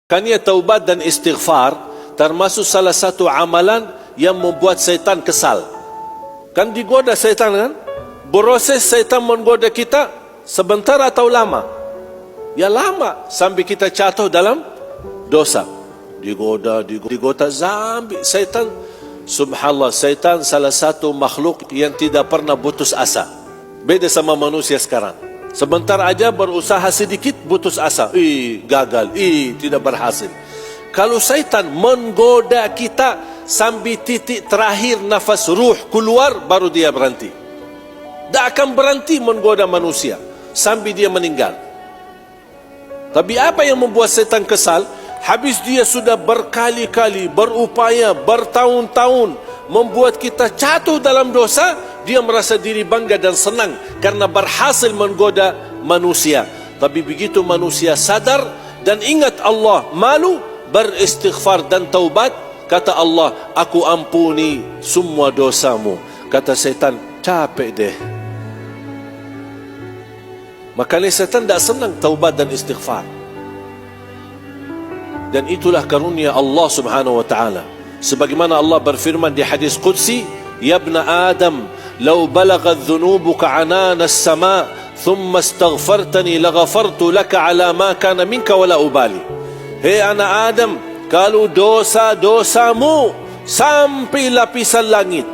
Makanya taubat dan istighfar termasuk salah satu amalan yang membuat syaitan kesal. Kan digoda syaitan kan? Proses syaitan menggoda kita sebentar atau lama? Ya lama, sampai kita jatuh dalam dosa. Digoda sampai syaitan. Subhanallah, syaitan salah satu makhluk yang tidak pernah putus asa. Beda sama manusia sekarang. Sebentar aja berusaha sedikit putus asa. Gagal. Tidak berhasil. Kalau syaitan menggoda kita sampai titik terakhir nafas ruh keluar, baru dia berhenti. Tak akan berhenti menggoda manusia sampai dia meninggal. Tapi apa yang membuat syaitan kesal? Habis dia sudah berkali-kali berupaya, bertahun-tahun membuat kita jatuh dalam dosa, dia merasa diri bangga dan senang karena berhasil menggoda manusia. Tapi begitu manusia sadar dan ingat Allah, malu, beristighfar dan taubat, kata Allah, aku ampuni semua dosamu. Kata syaitan, capek deh. Makanya syaitan tak senang taubat dan istighfar. Dan itulah karunia Allah subhanahu wa ta'ala. Sebagaimana Allah berfirman di hadis Qudsi, Ya ibna Adam, law balaghat dhunubuka anana as-sama, thumma astaghfartani laghafartu laka ala ma kana minka wala ubali. Hei anak Adam, kalau dosa-dosamu sampai lapisan langit.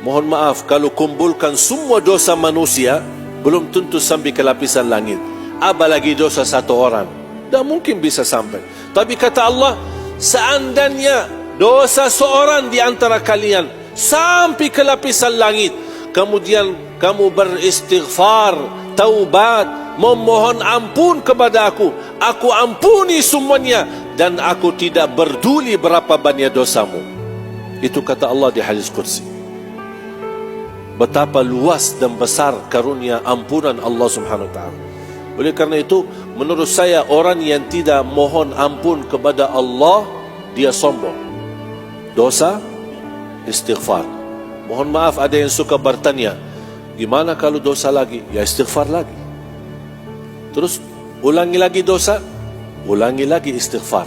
Mohon maaf, kalau kumpulkan semua dosa manusia, belum tentu sampai ke lapisan langit. Apalagi dosa satu orang. Tak mungkin bisa sampai. Tapi kata Allah, seandainya dosa seorang di antara kalian sampai ke lapisan langit, kemudian kamu beristighfar, taubat, memohon ampun kepada aku ampuni semuanya, dan aku tidak peduli berapa banyak dosamu. Itu kata Allah di hadis Qudsi. Betapa luas dan besar karunia ampunan Allah subhanahu wa ta'ala. Oleh kerana itu, menurut saya orang yang tidak mohon ampun kepada Allah, dia sombong. Dosa, istighfar. Mohon maaf, ada yang suka bertanya, gimana kalau dosa lagi? Ya istighfar lagi. Terus ulangi lagi dosa, ulangi lagi istighfar.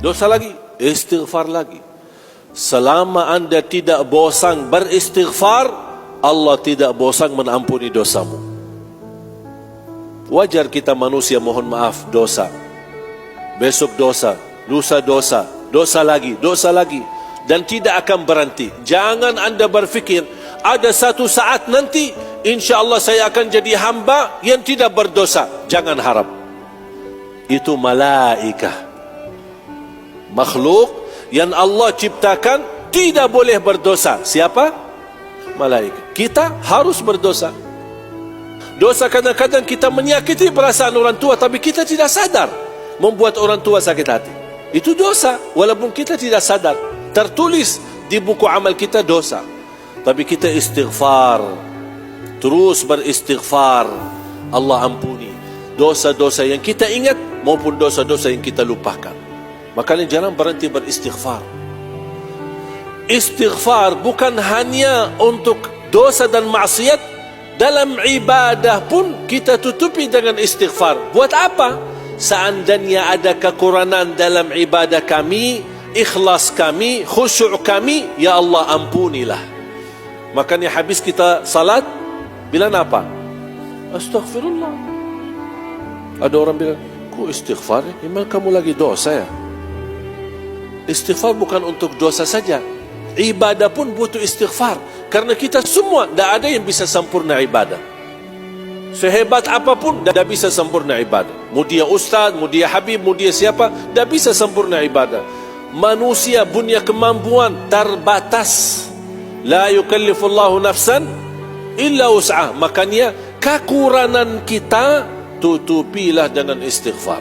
Dosa lagi, istighfar lagi. Selama anda tidak bosan beristighfar, Allah tidak bosan mengampuni dosamu. Wajar kita manusia mohon maaf dosa, besok dosa, lusa dosa, dosa lagi, dan tidak akan berhenti. Jangan anda berfikir ada satu saat nanti insya-Allah saya akan jadi hamba yang tidak berdosa. Jangan harap. Itu malaikah, makhluk yang Allah ciptakan tidak boleh berdosa. Siapa? Malaikat. Kita harus berdosa. Dosa kadang-kadang kita menyakiti perasaan orang tua, tapi kita tidak sadar, membuat orang tua sakit hati. Itu dosa, walaupun kita tidak sadar. Tertulis di buku amal kita dosa. Tapi kita istighfar, terus beristighfar, Allah ampuni dosa-dosa yang kita ingat maupun dosa-dosa yang kita lupakan. Makanya jangan berhenti beristighfar. Istighfar bukan hanya untuk dosa dan maksiat. Dalam ibadah pun kita tutupi dengan istighfar. Buat apa? Seandainya ada kekurangan dalam ibadah kami, ikhlas kami, khusyuk kami, ya Allah ampunilah. Makanya habis kita salat, bilang apa? Astaghfirullah. Ada orang bilang, kok istighfar? Memang kamu lagi dosa ya? Istighfar bukan untuk dosa saja. Ibadah pun butuh istighfar. Karena kita semua, tidak ada yang bisa sempurna ibadah. Sehebat apapun, tidak bisa sempurna ibadah. Mau dia ustaz, mau dia habib, mau dia siapa, tidak bisa sempurna ibadah. Manusia punya kemampuan terbatas. La yukallifullahu nafsan illa wus'ah. Makanya kekurangan kita tutupilah dengan istighfar.